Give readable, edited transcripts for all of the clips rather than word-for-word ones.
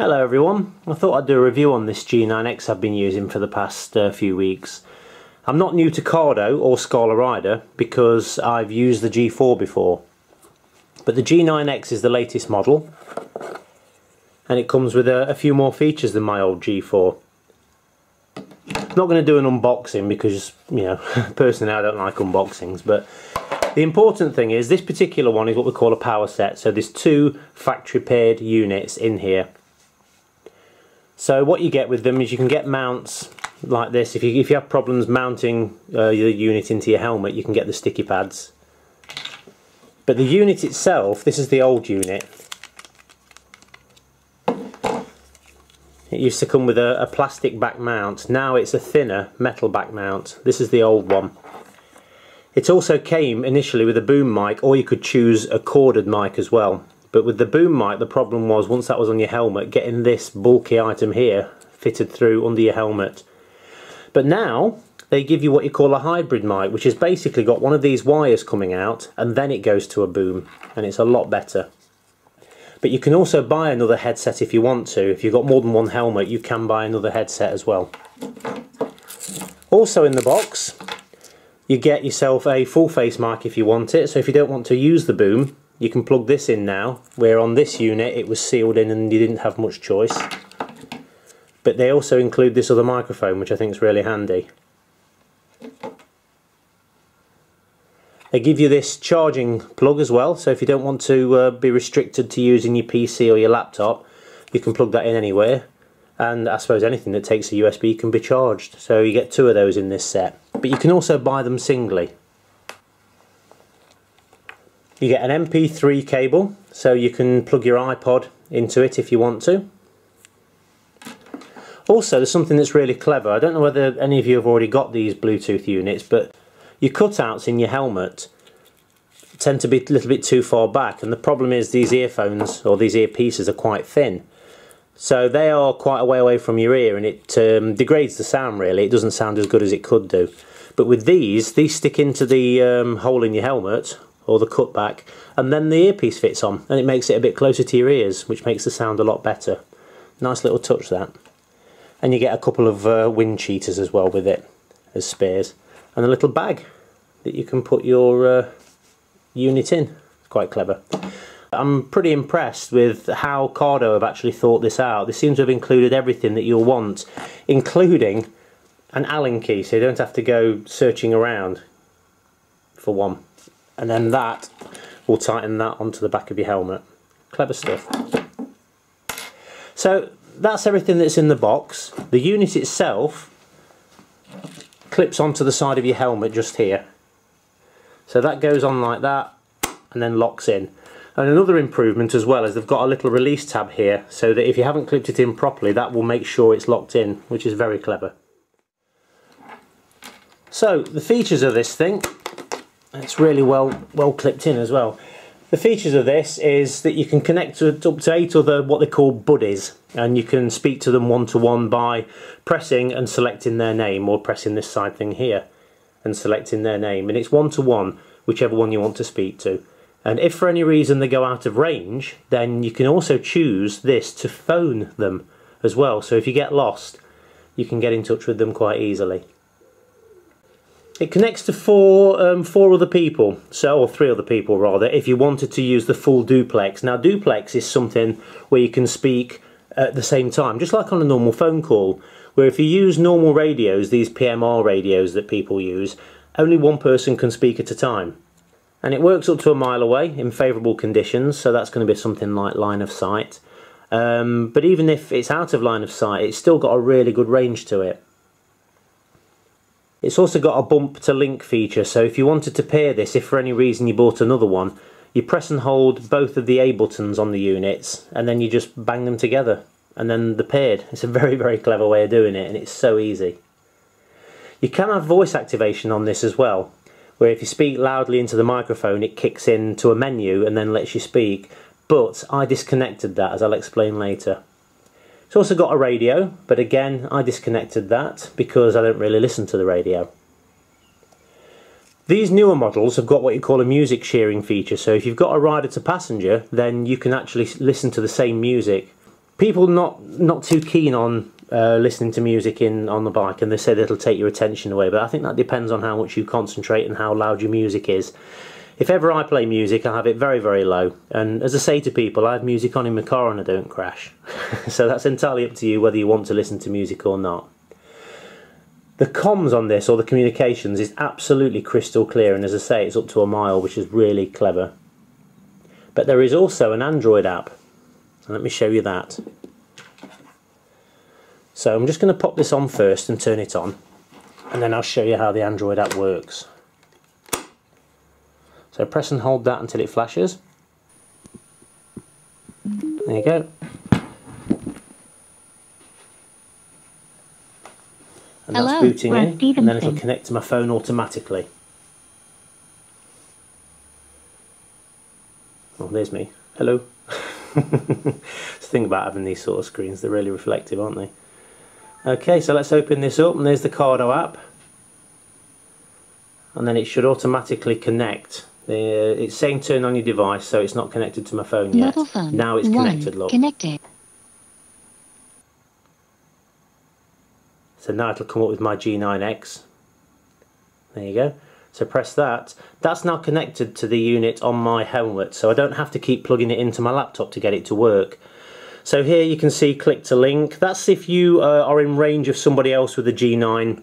Hello everyone, I thought I'd do a review on this G9X I've been using for the past few weeks. I'm not new to Cardo or Scala rider because I've used the G4 before. But the G9X is the latest model and it comes with a few more features than my old G4. I'm not going to do an unboxing because, you know, personally I don't like unboxings, but the important thing is this particular one is what we call a power set. So there's two factory paired units in here. So what you get with them is you can get mounts like this. If you have problems mounting your unit into your helmet, you can get the sticky pads. But the unit itself, this is the old unit. It used to come with a plastic back mount. Now it's a thinner metal back mount. This is the old one. It also came initially with a boom mic, or you could choose a corded mic as well. But with the boom mic, the problem was once that was on your helmet, getting this bulky item here fitted through under your helmet. But now they give you what you call a hybrid mic, which has basically got one of these wires coming out and then it goes to a boom, and it's a lot better. But you can also buy another headset if you want to. If you've got more than one helmet, you can buy another headset as well. Also in the box, you get yourself a full face mic if you want it. So if you don't want to use the boom, you can plug this in now, where on this unit it was sealed in and you didn't have much choice. But they also include this other microphone, which I think is really handy. They give you this charging plug as well, so if you don't want to be restricted to using your PC or your laptop, you can plug that in anywhere. And I suppose anything that takes a USB can be charged, so you get two of those in this set. But you can also buy them singly. You get an MP3 cable, so you can plug your iPod into it if you want to. Also, there's something that's really clever. I don't know whether any of you have already got these Bluetooth units, but your cutouts in your helmet tend to be a little bit too far back, and the problem is these earphones or these earpieces are quite thin. So they are quite a way away from your ear, and it degrades the sound really. It doesn't sound as good as it could do. But with these stick into the hole in your helmet, or the cutback, and then the earpiece fits on, and it makes it a bit closer to your ears, which makes the sound a lot better. Nice little touch, that. And you get a couple of wind cheaters as well with it, as spares. And a little bag that you can put your unit in. Quite clever. I'm pretty impressed with how Cardo have actually thought this out. They seem to have included everything that you'll want, including an Allen key, so you don't have to go searching around for one. And then that will tighten that onto the back of your helmet. Clever stuff. So that's everything that's in the box. The unit itself clips onto the side of your helmet just here. So that goes on like that and then locks in. And another improvement as well is they've got a little release tab here, so that if you haven't clipped it in properly, that will make sure it's locked in, which is very clever. So the features of this thing, it's really well clipped in as well. The features of this is that you can connect to up to 8 other what they call buddies, and you can speak to them one-to-one by pressing and selecting their name, or pressing this side thing here and selecting their name, and it's one-to-one, whichever one you want to speak to. And if for any reason they go out of range, then you can also choose this to phone them as well. So if you get lost, you can get in touch with them quite easily. It connects to four other people, or 3 other people rather, if you wanted to use the full duplex. Now duplex is something where you can speak at the same time, just like on a normal phone call, where if you use normal radios, these PMR radios that people use, only one person can speak at a time. And it works up to a mile away in favourable conditions, so that's going to be something like line of sight. But even if it's out of line of sight, it's still got a really good range to it. It's also got a bump to link feature, so if you wanted to pair this, if for any reason you bought another one, you press and hold both of the A buttons on the units, and then you just bang them together, and then they're paired. It's a very, very clever way of doing it, and it's so easy. You can have voice activation on this as well, where if you speak loudly into the microphone, it kicks into a menu and then lets you speak, but I disconnected that, as I'll explain later. It's also got a radio, but again I disconnected that because I don't really listen to the radio. These newer models have got what you call a music sharing feature, so if you've got a rider to passenger, then you can actually listen to the same music People not too keen on listening to music on the bike, and they say that it'll take your attention away, but I think that depends on how much you concentrate and how loud your music is. If ever I play music, I have it very, very low, and as I say to people, I have music on in my car and I don't crash. So that's entirely up to you whether you want to listen to music or not. The comms on this, or the communications, is absolutely crystal clear, and as I say, it's up to a mile, which is really clever. But there is also an Android app, and let me show you that. So I'm just going to pop this on first and turn it on, and then I'll show you how the Android app works. So press and hold that until it flashes. There you go. And that's booting in, and then it'll connect to my phone automatically. Oh, there's me. Hello. It's the thing about having these sort of screens, they're really reflective, aren't they? Okay, so let's open this up, and there's the Cardo app. And then it should automatically connect. It's saying turn on your device, so it's not connected to my phone yet. Phone. Now it's connected, look. Connected. So now it'll come up with my G9X. There you go. So press that. That's now connected to the unit on my helmet, so I don't have to keep plugging it into my laptop to get it to work. So here you can see click to link. That's if you are in range of somebody else with a G9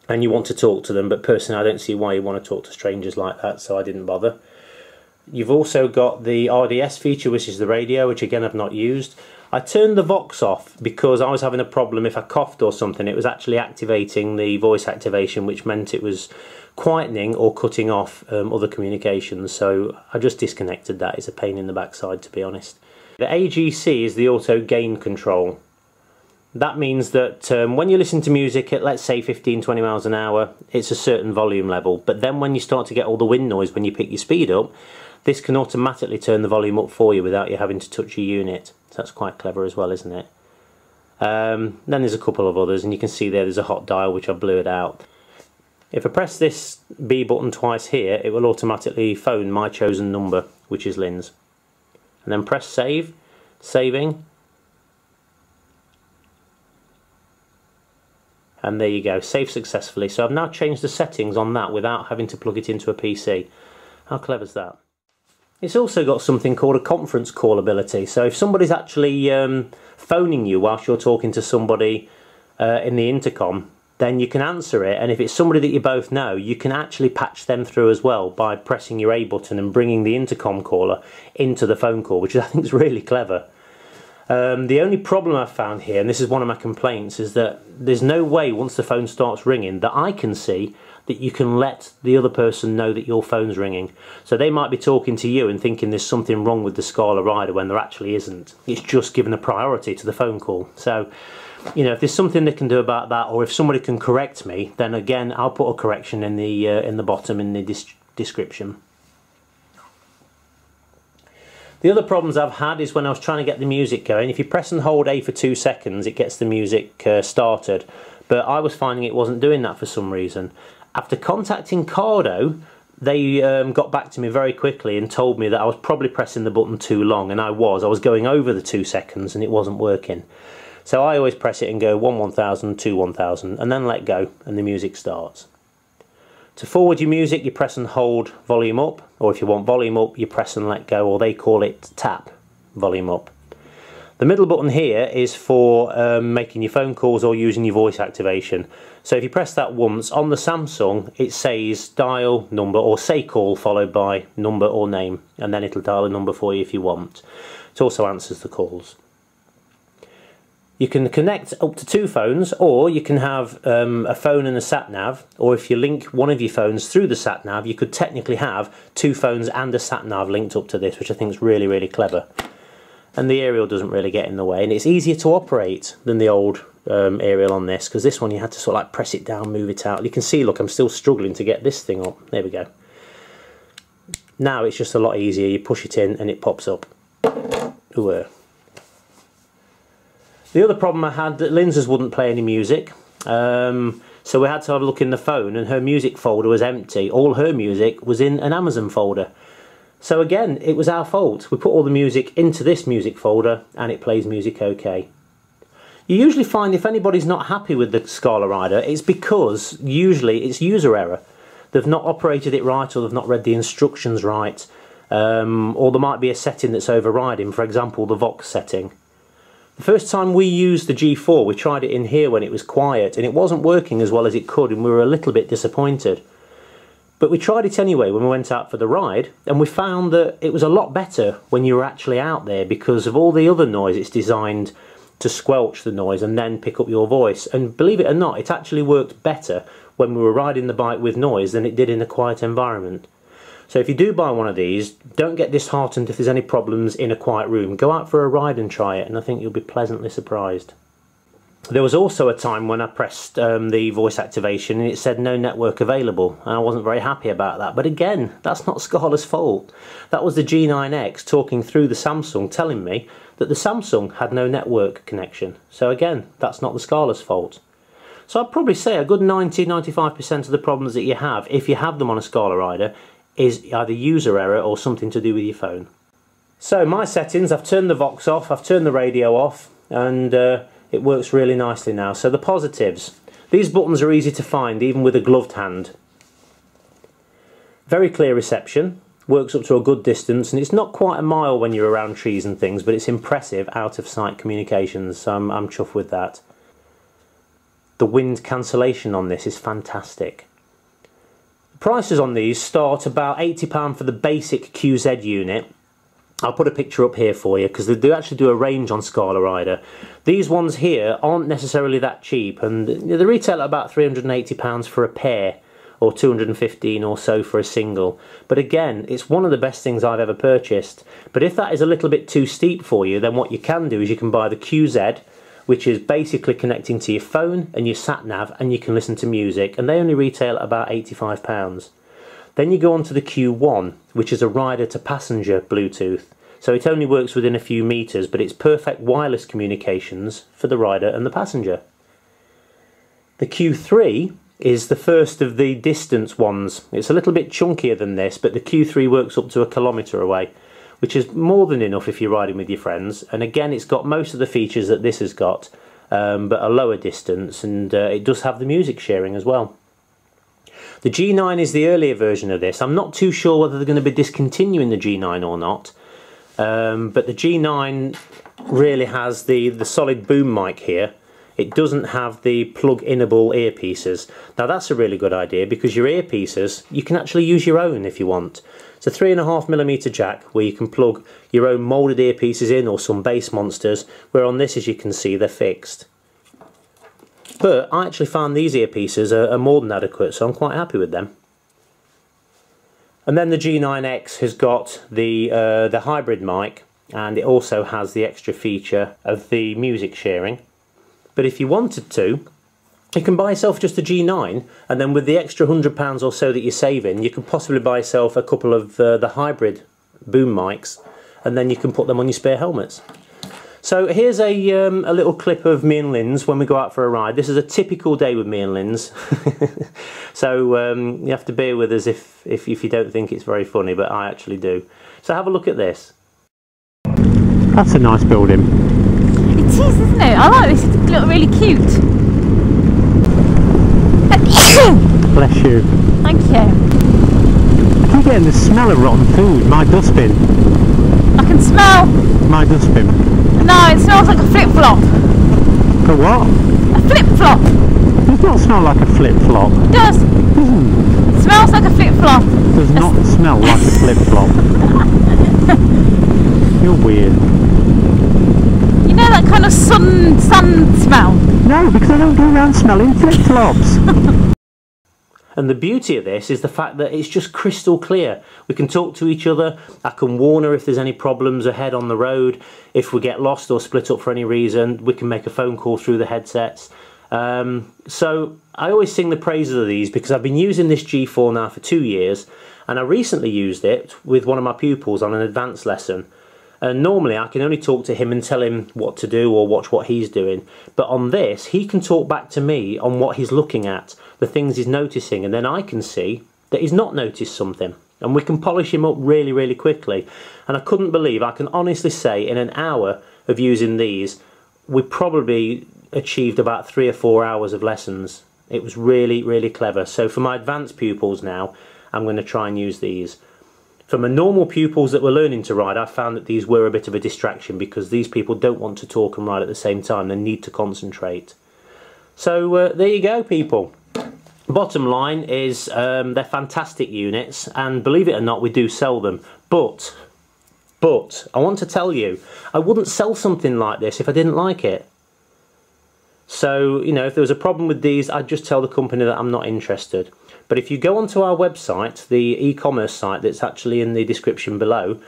and you want to talk to them, but personally I don't see why you want to talk to strangers like that, so I didn't bother. You've also got the RDS feature, which is the radio, which again I've not used. I turned the Vox off because I was having a problem. If I coughed or something, it was actually activating the voice activation, which meant it was quietening or cutting off other communications, so I just disconnected that. It's a pain in the backside, to be honest. The AGC is the auto gain control. That means that when you listen to music at, let's say, 15-20 miles an hour, it's a certain volume level, but then when you start to get all the wind noise when you pick your speed up, this can automatically turn the volume up for you without you having to touch your unit. So that's quite clever as well, isn't it? Then there's a couple of others, and you can see there's a hot dial, which I blew it out. If I press this B button twice here, it will automatically phone my chosen number, which is Lynn's. And then press save, saving, and there you go, save successfully. So I've now changed the settings on that without having to plug it into a PC. How clever is that? It's also got something called a conference call ability. So if somebody's actually phoning you whilst you're talking to somebody in the intercom, then you can answer it, and if it's somebody that you both know, you can actually patch them through as well by pressing your A button and bringing the intercom caller into the phone call, which I think is really clever. The only problem I've found here, and this is one of my complaints, is that there's no way once the phone starts ringing that I can see that you can let the other person know that your phone's ringing. So they might be talking to you and thinking there's something wrong with the Scala rider when there actually isn't. It's just given a priority to the phone call. So, you know, if there's something they can do about that, or if somebody can correct me, then again I'll put a correction in the bottom in the description. The other problems I've had is when I was trying to get the music going. If you press and hold A for 2 seconds, it gets the music started, but I was finding it wasn't doing that for some reason. After contacting Cardo, they got back to me very quickly and told me that I was probably pressing the button too long, and I was going over the 2 seconds and it wasn't working. So I always press it and go 1 1000, 2 1000, and then let go, and the music starts. To forward your music, you press and hold volume up, or if you want volume up, you press and let go, or they call it tap volume up. The middle button here is for making your phone calls or using your voice activation. So if you press that once, on the Samsung it says dial number, or say call followed by number or name, and then it'll dial a number for you if you want. It also answers the calls. You can connect up to 2 phones, or you can have a phone and a sat-nav, or if you link one of your phones through the sat-nav, you could technically have 2 phones and a sat-nav linked up to this, which I think is really, really clever. And the aerial doesn't really get in the way, and it's easier to operate than the old aerial on this, because this one you had to sort of like press it down, move it out. You can see, look, I'm still struggling to get this thing up. There we go. Now it's just a lot easier. You push it in and it pops up. Ooh. The other problem I had, that Lynn's wouldn't play any music, so we had to have a look in the phone, and her music folder was empty. All her music was in an Amazon folder. So again, it was our fault. We put all the music into this music folder and it plays music okay. You usually find if anybody's not happy with the Scala rider, it's because usually it's user error. They've not operated it right, or they've not read the instructions right, or there might be a setting that's overriding, for example the Vox setting. The first time we used the G4, we tried it in here when it was quiet and it wasn't working as well as it could, and we were a little bit disappointed. But we tried it anyway when we went out for the ride, and we found that it was a lot better when you were actually out there because of all the other noise. It's designed to squelch the noise and then pick up your voice, and believe it or not, it actually worked better when we were riding the bike with noise than it did in a quiet environment. So if you do buy one of these, don't get disheartened if there's any problems in a quiet room. Go out for a ride and try it, and I think you'll be pleasantly surprised. There was also a time when I pressed the voice activation and it said no network available, and I wasn't very happy about that. But again, that's not Scala's fault. That was the G9X talking through the Samsung telling me that the Samsung had no network connection. So again, that's not the Scala's fault. So I'd probably say a good 90–95% of the problems that you have, if you have them on a Scala rider, is either user error or something to do with your phone. So my settings, I've turned the Vox off, I've turned the radio off, and it works really nicely now. So the positives. These buttons are easy to find even with a gloved hand. Very clear reception, works up to a good distance, and it's not quite a mile when you're around trees and things, but it's impressive out of sight communications, so I'm chuffed with that. The wind cancellation on this is fantastic. The prices on these start about £80 for the basic QZ unit. I'll put a picture up here for you because they do actually do a range on Scala rider. These ones here aren't necessarily that cheap, and they retail at about £380 for a pair, or £215 or so for a single. But again, it's one of the best things I've ever purchased. But if that is a little bit too steep for you, then what you can do is you can buy the QZ, which is basically connecting to your phone and your sat nav, and you can listen to music, and they only retail at about £85. Then you go on to the Q1, which is a rider to passenger Bluetooth. So it only works within a few meters, but it's perfect wireless communications for the rider and the passenger. The Q3 is the first of the distance ones. It's a little bit chunkier than this, but the Q3 works up to 1 kilometre away, which is more than enough if you're riding with your friends. And again, it's got most of the features that this has got, but a lower distance, and it does have the music sharing as well. The G9 is the earlier version of this. I'm not too sure whether they're going to be discontinuing the G9 or not, but the G9 really has the solid boom mic here. It doesn't have the plug-inable earpieces. Now that's a really good idea, because your earpieces, you can actually use your own if you want. It's a 3.5mm jack where you can plug your own moulded earpieces in, or some bass monsters, where on this, as you can see, they're fixed. But I actually found these earpieces are more than adequate, so I'm quite happy with them. And then the G9X has got the hybrid mic, and it also has the extra feature of the music sharing. But if you wanted to, you can buy yourself just a G9, and then with the extra £100 or so that you're saving, you could possibly buy yourself a couple of the hybrid boom mics, and then you can put them on your spare helmets. So here's a little clip of me and Lynn's when we go out for a ride. This is a typical day with me and Lynn's. So you have to bear with us if you don't think it's very funny, but I actually do. So have a look at this. That's a nice building. It is, isn't it? I like this. It looks really cute. Bless you. Thank you. I keep getting the smell of rotten food. My dustbin. I can smell. My dustbin. No, it smells like a flip-flop. A what? A flip-flop. It does not smell like a flip-flop. It does. It smells like a flip-flop. It does not smell like a flip-flop. You're weird. You know that kind of sun smell? No, because I don't go around smelling flip-flops. And the beauty of this is the fact that it's just crystal clear. We can talk to each other. I can warn her if there's any problems ahead on the road. If we get lost or split up for any reason, we can make a phone call through the headsets. So I always sing the praises of these because I've been using this G4 now for 2 years, and I recently used it with one of my pupils on an advanced lesson. And normally I can only talk to him and tell him what to do or watch what he's doing. But on this, he can talk back to me on what he's looking at, the things he's noticing, and then I can see that he's not noticed something. and we can polish him up really, really quickly. And I couldn't believe, I can honestly say, in an hour of using these, we probably achieved about 3 or 4 hours of lessons. It was really, really clever. So for my advanced pupils now, I'm going to try and use these. For my normal pupils that were learning to ride, I found that these were a bit of a distraction because these people don't want to talk and ride at the same time. They need to concentrate. So there you go, people. Bottom line is they're fantastic units, and believe it or not, we do sell them. But I want to tell you, I wouldn't sell something like this if I didn't like it. So, you know, if there was a problem with these, I'd just tell the company that I'm not interested. But if you go onto our website, the e-commerce site that's actually in the description below,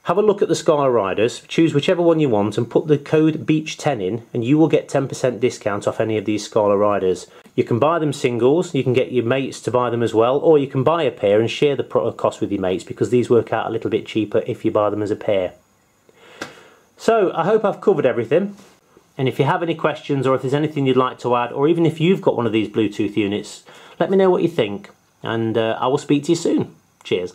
have a look at the Scala riders, choose whichever one you want and put the code BEACH10 in, and you will get 10% discount off any of these Scala riders. You can buy them singles, you can get your mates to buy them as well, or you can buy a pair and share the cost with your mates, because these work out a little bit cheaper if you buy them as a pair. So I hope I've covered everything. And if you have any questions, or if there's anything you'd like to add, or even if you've got one of these Bluetooth units, let me know what you think, and I will speak to you soon. Cheers.